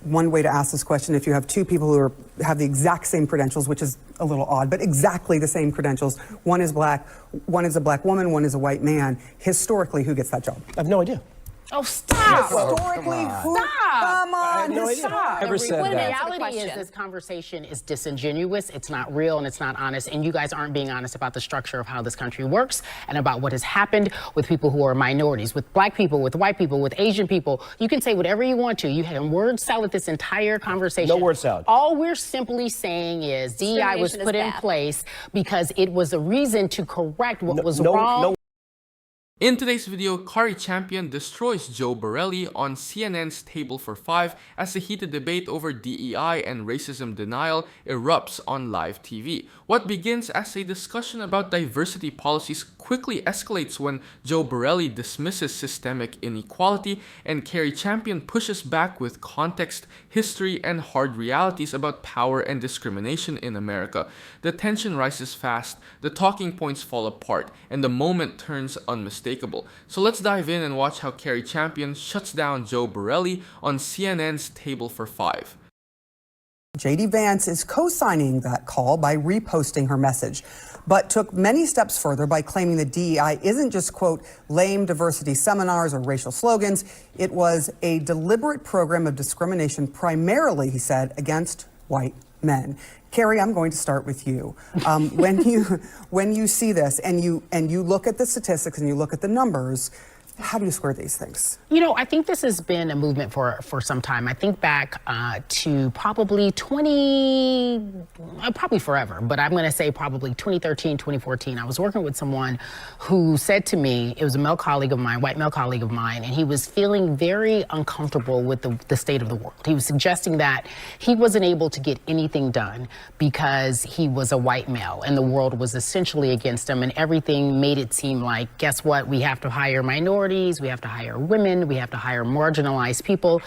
one way to ask this question. If you have two people who have the exact same credentials, which is a little odd, but exactly the same credentials, one is black, one is a black woman, one is a white man, historically, who gets that job? I have no idea. Oh, stop! Historically, who? Come on, stop! Never said the that. reality is this conversation is disingenuous, it's not real, and it's not honest, and you guys aren't being honest about the structure of how this country works and about what has happened with people who are minorities, with black people, with white people, with Asian people. You can say whatever you want to. You had word salad this entire conversation. No word salad. All we're simply saying is DEI was put in place because it was a reason to correct what was wrong. In today's video, Cari Champion destroys Joe Borelli on CNN's Table for Five as the heated debate over DEI and racism denial erupts on live TV. What begins as a discussion about diversity policies quickly escalates when Joe Borelli dismisses systemic inequality and Cari Champion pushes back with context, history, and hard realities about power and discrimination in America. The tension rises fast, the talking points fall apart, and the moment turns unmistakable. So let's dive in and watch how Cari Champion shuts down Joe Borelli on CNN's Table for Five. J.D. Vance is co-signing that call by reposting her message, but took many steps further by claiming that DEI isn't just, quote, lame diversity seminars or racial slogans. It was a deliberate program of discrimination, primarily, he said, against white men. Cari, I'm going to start with you. When you see this and you look at the statistics and you look at the numbers, how do you square these things? You know, I think this has been a movement for some time. I think back to probably probably forever, but I'm going to say probably 2013, 2014. I was working with someone who said to me, it was a male colleague of mine, white male colleague of mine, and he was feeling very uncomfortable with the state of the world. He was suggesting that he wasn't able to get anything done because he was a white male and the world was essentially against him, and everything made it seem like, guess what, we have to hire minorities, we have to hire women, we have to hire marginalized people.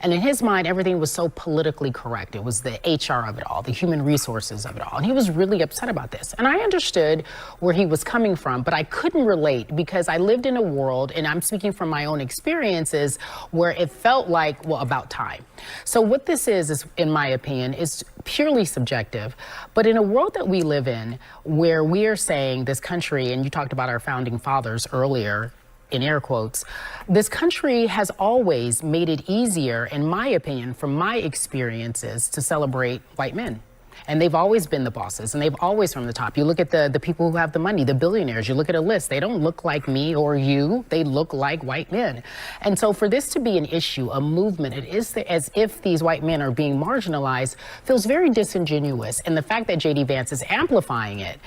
And in his mind, everything was so politically correct. It was the HR of it all, the human resources of it all. And he was really upset about this. And I understood where he was coming from, but I couldn't relate because I lived in a world, and I'm speaking from my own experiences, where it felt like, well, about time. So what this is, in my opinion, is purely subjective. But in a world that we live in, where we are saying this country, and you talked about our founding fathers earlier, in air quotes, this country has always made it easier, in my opinion, from my experiences, to celebrate white men. And they've always been the bosses, and they've always from the top. You look at the people who have the money, the billionaires, you look at a list, they don't look like me or you, they look like white men. And so for this to be an issue, a movement, it is as if these white men are being marginalized, feels very disingenuous. And the fact that J.D. Vance is amplifying it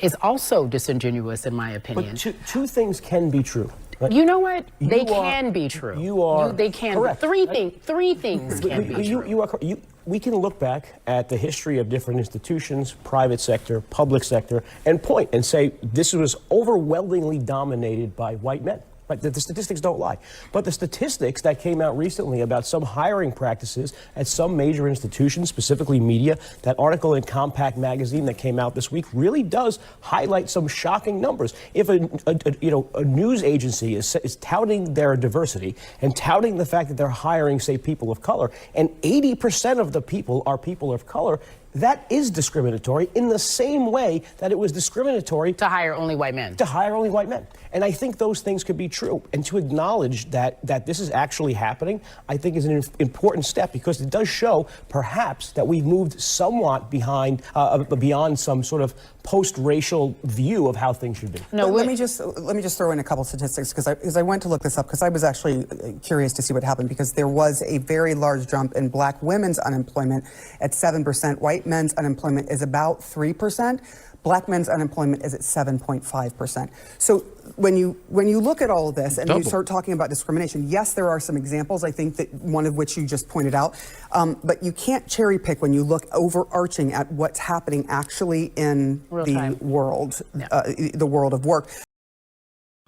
is also disingenuous, in my opinion. But two things can be true. Right? You know what? They can be true. They can. Correct. Three things can be true. We can look back at the history of different institutions, private sector, public sector, and point and say this was overwhelmingly dominated by white men. Right? The statistics don't lie. But the statistics that came out recently about some hiring practices at some major institutions, specifically media, that article in Compact magazine that came out this week really does highlight some shocking numbers. If a news agency is touting their diversity and touting the fact that they're hiring, say, people of color, and 80% of the people are people of color, that is discriminatory in the same way that it was discriminatory to hire only white men. To hire only white men. And I think those things could be true. And to acknowledge that this is actually happening, I think is an important step, because it does show perhaps that we've moved somewhat beyond some sort of post-racial view of how things should be. No, let me just throw in a couple statistics, because I went to look this up because I was actually curious to see what happened, because there was a very large jump in black women's unemployment at 7%. White men's unemployment is about 3%. Black men's unemployment is at 7.5%. So when you look at all of this and you start talking about discrimination, yes, there are some examples, I think, that one of which you just pointed out, but you can't cherry pick when you look overarching at what's happening actually in the world, the world of work.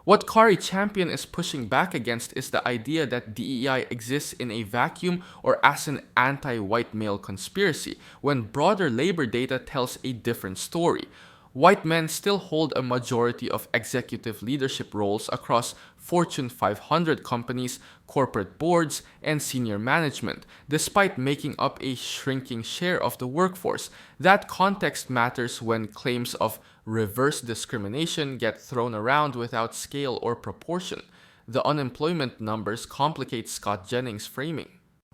What Cari Champion is pushing back against is the idea that DEI exists in a vacuum or as an anti-white male conspiracy, when broader labor data tells a different story. white men still hold a majority of executive leadership roles across Fortune 500 companies, corporate boards, and senior management, despite making up a shrinking share of the workforce. That context matters when claims of reverse discrimination get thrown around without scale or proportion. The unemployment numbers complicate Scott Jennings' framing.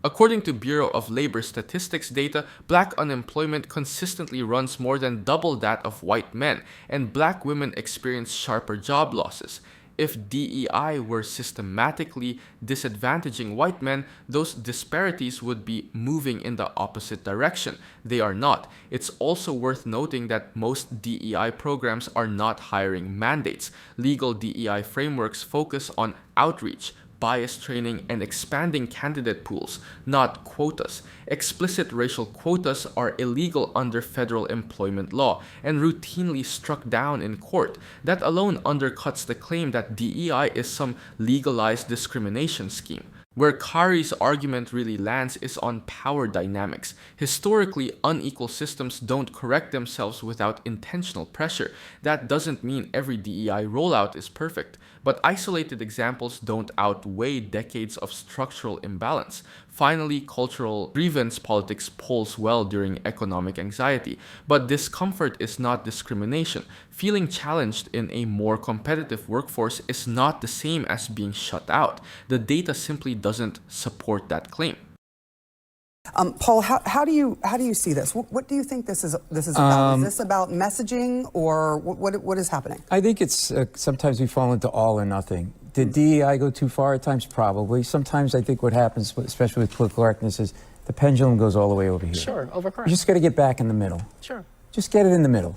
According to Bureau of Labor Statistics data, black unemployment consistently runs more than double that of white men, and black women experience sharper job losses. If DEI were systematically disadvantaging white men, those disparities would be moving in the opposite direction. They are not. It's also worth noting that most DEI programs are not hiring mandates. Legal DEI frameworks focus on outreach, bias training, and expanding candidate pools, not quotas. Explicit racial quotas are illegal under federal employment law and routinely struck down in court. That alone undercuts the claim that DEI is some legalized discrimination scheme. Where Cari's argument really lands is on power dynamics. Historically, unequal systems don't correct themselves without intentional pressure. That doesn't mean every DEI rollout is perfect, but isolated examples don't outweigh decades of structural imbalance. Finally, cultural grievance politics polls well during economic anxiety, but discomfort is not discrimination. Feeling challenged in a more competitive workforce is not the same as being shut out. The data simply doesn't support that claim. Paul, how do you see this? What do you think this is about? Is this about messaging, or what is happening? I think it's sometimes we fall into all or nothing. Did DEI go too far at times? Probably. Sometimes I think what happens, especially with political correctness, is the pendulum goes all the way over here. Sure, overcorrect. You just got to get back in the middle. Sure. Just get it in the middle.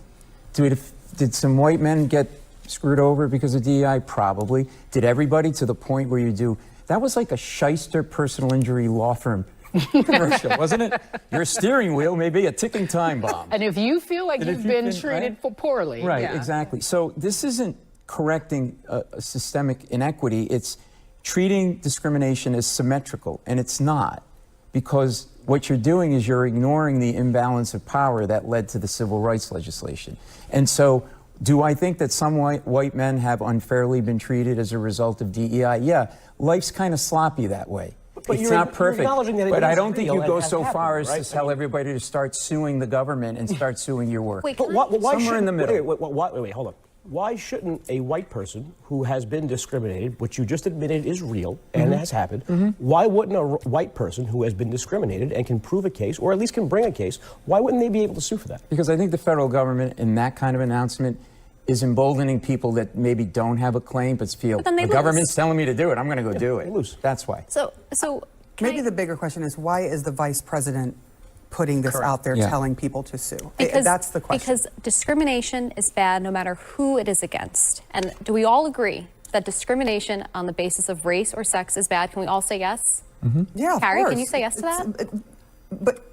Did some white men get screwed over because of DEI? Probably. Did everybody, to the point where you do? That was like a shyster personal injury law firm commercial, wasn't it? Your steering wheel may be a ticking time bomb. And if you feel like you've been treated poorly. Right, yeah. exactly. So this isn't correcting a systemic inequity. It's treating discrimination as symmetrical, and it's not, because what you're doing is you're ignoring the imbalance of power that led to the civil rights legislation. And so, do I think that some white men have unfairly been treated as a result of DEI? Yeah, life's kind of sloppy that way. But it's not perfect, but I don't think you go so far as right? to tell everybody to start suing the government and start suing your work. Wait, But why Somewhere in the middle. Wait, hold on. Why shouldn't a white person who has been discriminated, which you just admitted is real and has happened, why wouldn't a white person who has been discriminated and can prove a case, or at least can bring a case, why wouldn't they be able to sue for that? Because I think the federal government, in that kind of announcement, is emboldening people that maybe don't have a claim but feel the government's telling me to do it, I'm going to go do it. Lose. That's why. So Maybe the bigger question is, why is the vice president putting this out there, telling people to sue? That's the question. Because discrimination is bad no matter who it is against. And do we all agree that discrimination on the basis of race or sex is bad? Can we all say yes? Yeah, of Cari, course. can you say yes to that? But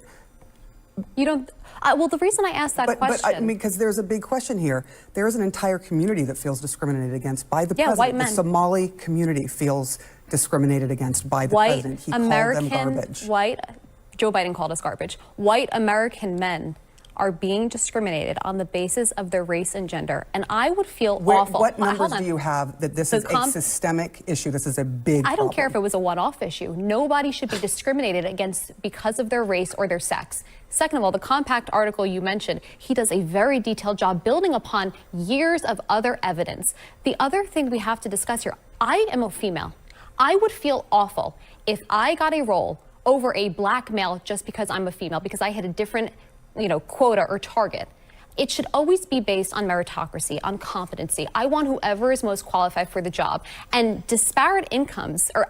You don't. Well, the reason I asked that question. But I mean, because there's a big question here. There is an entire community that feels discriminated against by the president. White men. The Somali community feels discriminated against by the White president. He American, called them garbage. Joe Biden called us garbage. White American men are being discriminated on the basis of their race and gender. And I would feel awful. What numbers do you have that this is a systemic issue? This is a big I don't care if problem. it was a one-off issue. Nobody should be discriminated against because of their race or their sex. Second of all, the Compact article you mentioned, he does a very detailed job building upon years of other evidence. The other thing we have to discuss here, I am a female. I would feel awful if I got a role over a black male just because I'm a female, because I had a different quota or target. It should always be based on meritocracy, on competency. I want whoever is most qualified for the job. And disparate incomes or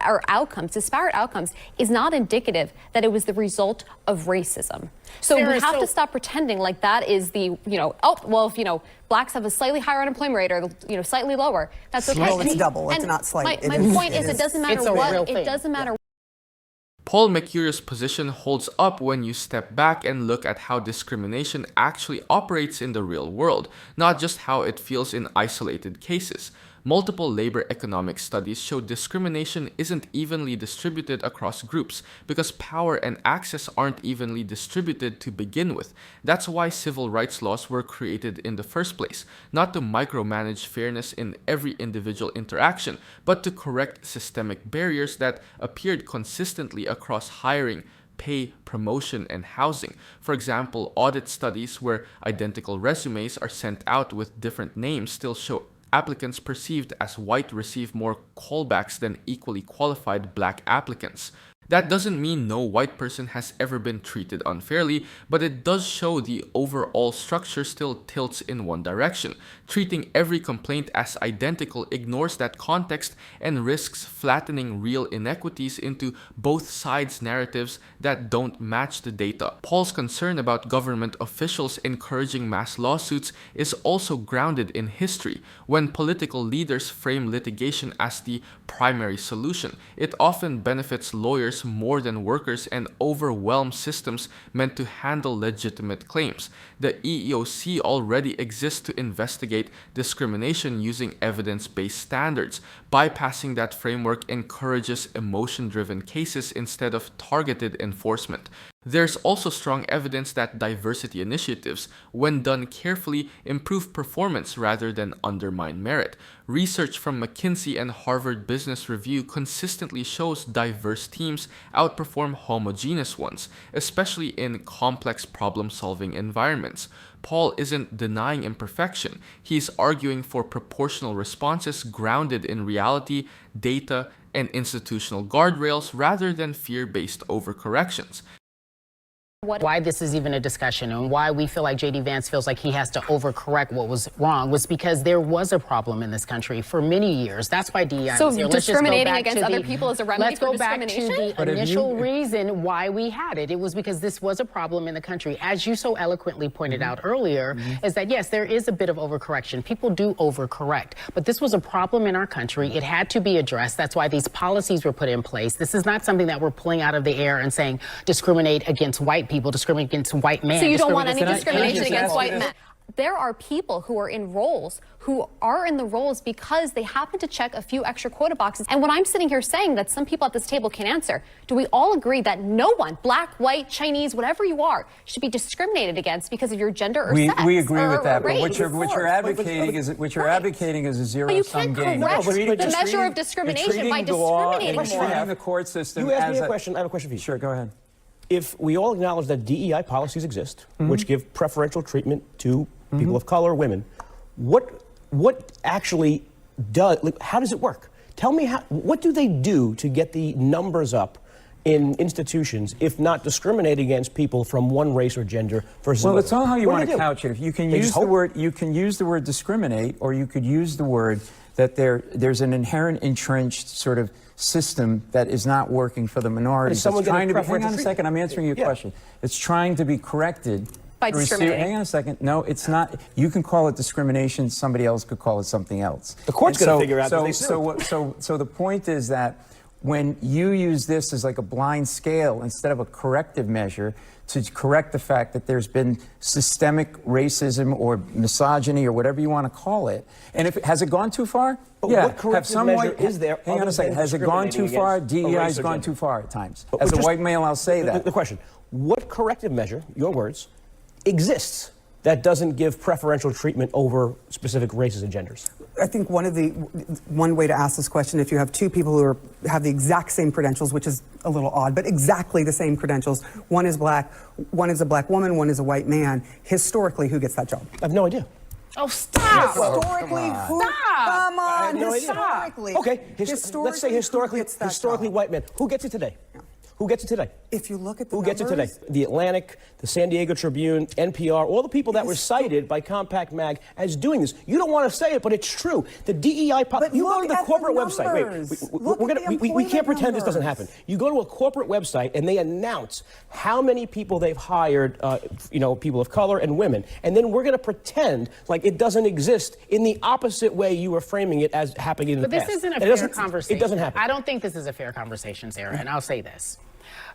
disparate outcomes is not indicative that it was the result of racism. So we have to stop pretending like that is the, if, blacks have a slightly higher unemployment rate or, slightly lower, that's okay. Well, it's double, it's not slight. My point is it doesn't matter what, it doesn't matter. Paul Mercurio's position holds up when you step back and look at how discrimination actually operates in the real world, not just how it feels in isolated cases. Multiple labor economic studies show discrimination isn't evenly distributed across groups because power and access aren't evenly distributed to begin with. That's why civil rights laws were created in the first place, not to micromanage fairness in every individual interaction, but to correct systemic barriers that appeared consistently across hiring, pay, promotion, and housing. For example, audit studies where identical resumes are sent out with different names still show applicants perceived as white receive more callbacks than equally qualified black applicants. That doesn't mean no white person has ever been treated unfairly, but it does show the overall structure still tilts in one direction. Treating every complaint as identical ignores that context and risks flattening real inequities into both sides' narratives that don't match the data. Paul's concern about government officials encouraging mass lawsuits is also grounded in history. When political leaders frame litigation as the primary solution, it often benefits lawyers more than workers and overwhelms systems meant to handle legitimate claims. The EEOC already exists to investigate discrimination using evidence-based standards. Bypassing that framework encourages emotion-driven cases instead of targeted enforcement. There's also strong evidence that diversity initiatives, when done carefully, improve performance rather than undermine merit. Research from McKinsey and Harvard Business Review consistently shows diverse teams outperform homogeneous ones, especially in complex problem-solving environments. Paul isn't denying imperfection. He's arguing for proportional responses grounded in reality, data, and institutional guardrails rather than fear-based overcorrections. Why this is even a discussion and why we feel like J.D. Vance feels like he has to overcorrect what was wrong was because there was a problem in this country for many years. That's why DEI so was here. discriminating against other people is a remedy for discrimination? Let's go back to the initial reason why we had it. It was because this was a problem in the country. As you so eloquently pointed out earlier, is that yes, there is a bit of overcorrection. People do overcorrect. But this was a problem in our country. It had to be addressed. That's why these policies were put in place. This is not something that we're pulling out of the air and saying discriminate against white people, discriminate against white men. So you don't want any discrimination against white men? There are people who are in roles who are in the roles because they happen to check a few extra quota boxes. And what I'm sitting here saying that some people at this table can answer, do we all agree that no one, black, white, Chinese, whatever you are, should be discriminated against because of your gender or sex? We agree with that, but race? what you're advocating is a zero-sum game. But you can't correct the measure of discrimination by discriminating more. Treating the court system You asked me as a question. I have a question for you. Sure, go ahead. If we all acknowledge that DEI policies exist, which give preferential treatment to people of color, women, what actually does? Like, how does it work? Tell me what do they do to get the numbers up in institutions, if not discriminate against people from one race or gender versus Well, another? it's all how you What do want they to do? couch it. If you can They use just the hope? word, you can use the word discriminate, or you could use the word that there's an inherent entrenched sort of system that is not working for the minorities. someone It's trying to getting be, hang on a preferential second, I'm answering your question. It's trying to be corrected By through discriminating. hang on a second. No, it's not. You can call it discrimination. Somebody else could call it something else. The court's And gonna figure out that they So the point is that when you use this as like a blind scale instead of a corrective measure to correct the fact that there's been systemic racism or misogyny or whatever you want to call it, and if has it gone too far? But Yeah. what corrective measure is there Hang on other a second. than Has it gone too discriminating far? against a DEI race has or gone gender? too far at times. But As a just- white male, I'll say that. The question, what corrective measure, your words, exists that doesn't give preferential treatment over specific races and genders? I think one way to ask this question, if you have two people who have the exact same credentials, which is a little odd, but exactly the same credentials, one is black, one is a black woman, one is a white man, historically, who gets that job? I have no idea. Oh, stop! Historically, who? Come I on, have no idea. historically. Okay, let's say historically, who gets that historically job? white men. Who gets it today? Who gets it today? If you look at the Who gets it today? numbers- The Atlantic, the San Diego Tribune, NPR, all the people that were cited by Compact Mag as doing this. You don't want to say it, but it's true. The DEI, But you go look to the at the corporate website. numbers. Look at the We can't employment pretend this doesn't numbers. happen. You go to a corporate website and they announce how many people they've hired, people of color and women, and then we're going to pretend like it doesn't exist in the opposite way you were framing it as happening in the But past. this isn't a It fair doesn't- conversation. It doesn't happen. I don't think this is a fair conversation, Sarah, and I'll say this.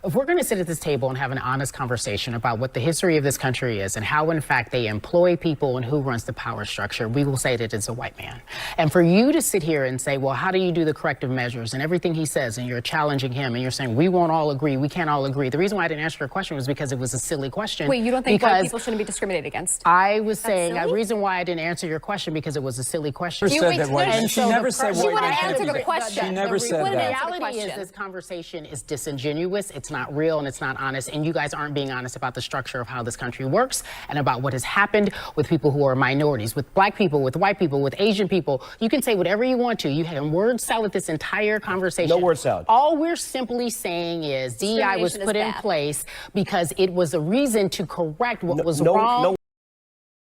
If we're going to sit at this table and have an honest conversation about what the history of this country is and how, in fact, they employ people and who runs the power structure, we will say that it's a white man. And for you to sit here and say, well, how do you do the corrective measures and everything he says, and you're challenging him and you're saying, we won't all agree, we can't all agree. The reason why I didn't answer your question was because it was a silly question. Wait, you don't think white people shouldn't be discriminated against? I was saying the silly? reason why I didn't answer your question because it was a silly question. She said that white. She never said She white wouldn't men answer can't the be- question. She never said The that. reality is this conversation is disingenuous, it's not real, and it's not honest, and you guys aren't being honest about the structure of how this country works and about what has happened with people who are minorities, with black people, with white people, with Asian people. You can say whatever you want to. You can word salad this entire conversation. No word salad. All we're simply saying is DEI was Discrimination is put in bad. place because it was a reason to correct what was wrong.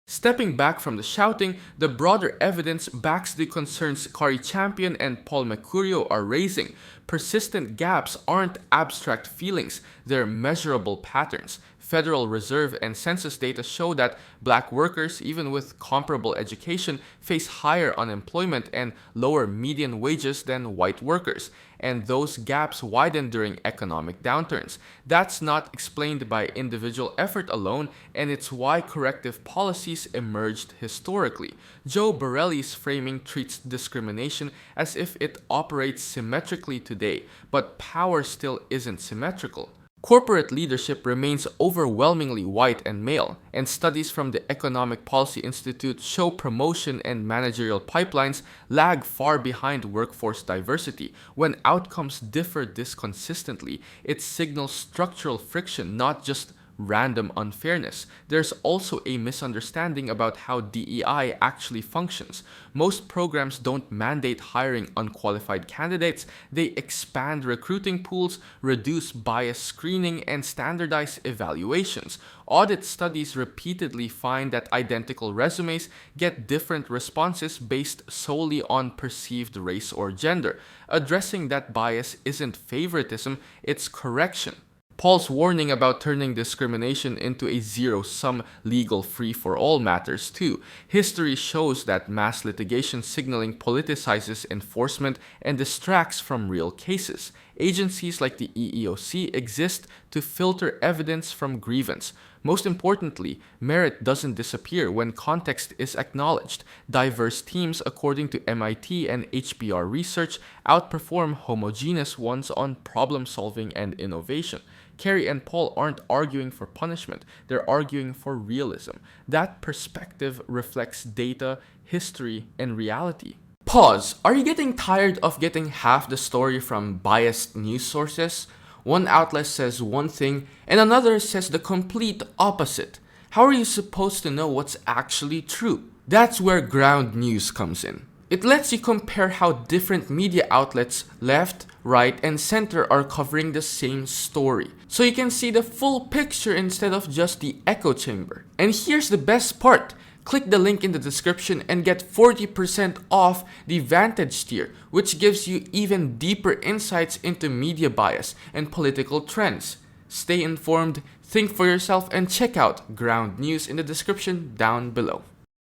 Stepping back from the shouting, the broader evidence backs the concerns Cari Champion and Paul Mercurio are raising. Persistent gaps aren't abstract feelings, they're measurable patterns. Federal Reserve and census data show that black workers, even with comparable education, face higher unemployment and lower median wages than white workers. And those gaps widen during economic downturns. That's not explained by individual effort alone, and it's why corrective policies emerged historically. Joe Borelli's framing treats discrimination as if it operates symmetrically today, but power still isn't symmetrical. Corporate leadership remains overwhelmingly white and male, and studies from the Economic Policy Institute show promotion and managerial pipelines lag far behind workforce diversity. When outcomes differ this consistently, it signals structural friction, not just random unfairness. There's also a misunderstanding about how DEI actually functions. Most programs don't mandate hiring unqualified candidates. They expand recruiting pools, reduce bias screening, and standardize evaluations. Audit studies repeatedly find that identical resumes get different responses based solely on perceived race or gender. Addressing that bias isn't favoritism, it's correction. Paul's warning about turning discrimination into a zero-sum legal free-for-all matters too. History shows that mass litigation signaling politicizes enforcement and distracts from real cases. Agencies like the EEOC exist to filter evidence from grievance. Most importantly, merit doesn't disappear when context is acknowledged. Diverse teams, according to MIT and HBR research, outperform homogeneous ones on problem solving and innovation. Cari and Paul aren't arguing for punishment, they're arguing for realism. That perspective reflects data, history, and reality. Pause. Are you getting tired of getting half the story from biased news sources? One outlet says one thing and another says the complete opposite. How are you supposed to know what's actually true? That's where ground news comes in. It lets you compare how different media outlets, left, right, and center, are covering the same story. So you can see the full picture instead of just the echo chamber. And here's the best part. Click the link in the description and get 40% off the Vantage tier, which gives you even deeper insights into media bias and political trends. Stay informed, think for yourself, and check out ground news in the description down below.